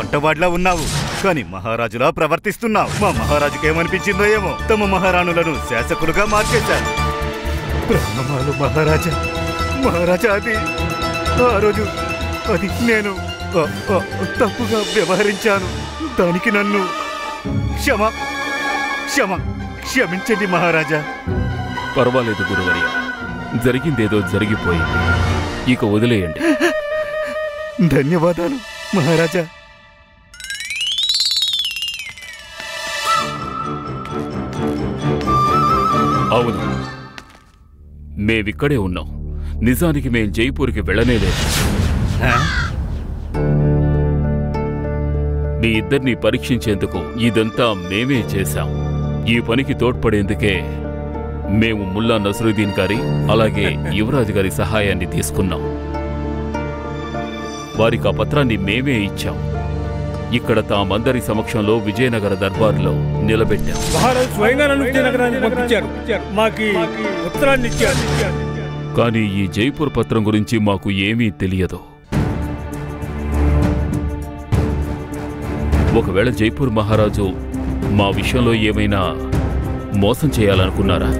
వంటవాడ్లా ఉన్నావు, కానీ మహారాజులా ప్రవర్తిస్తున్నావు. మా మహారాజుకేమనిపించిందో ఏమో, తమ మహారాణులను శాసకులుగా మార్చేశారు. ప్రణామాలు మహారాజా. మహారాజా, ఆ రోజు నేను తప్పుగా వ్యవహరించాను. దానికి నన్ను క్షమించండి మహారాజా. పర్వాలేదు గురువర్య, జరిగిందేదో జరిగిపోయింది, ఇక వదిలేయండి. ధన్యవాదాలు మహారాజా. అవును, మేమిక్కడే ఉన్నాం. నిజానికి మేం జైపూర్కి వెళ్ళనేలేదు. మీ ఇద్దరిని పరీక్షించేందుకు ఇదంతా మేమే చేశాం. ఈ పనికి తోడ్పడేందుకే మేము ముల్లా నసరుద్దీన్ గారి అలాగే యువరాజు గారి సహాయాన్ని తీసుకున్నాం. వారికి ఆ పత్రాన్ని మేమే ఇచ్చాం. ఇక్కడ తామందరి సమక్షంలో విజయనగర దర్బారులో నిలబెట్టాం. కానీ ఈ జైపూర్ పత్రం గురించి మాకు ఏమీ తెలియదు. ఒకవేళ జైపూర్ మహారాజు మా విషయంలో ఏమైనా మోసం చేయాలనుకున్నారా?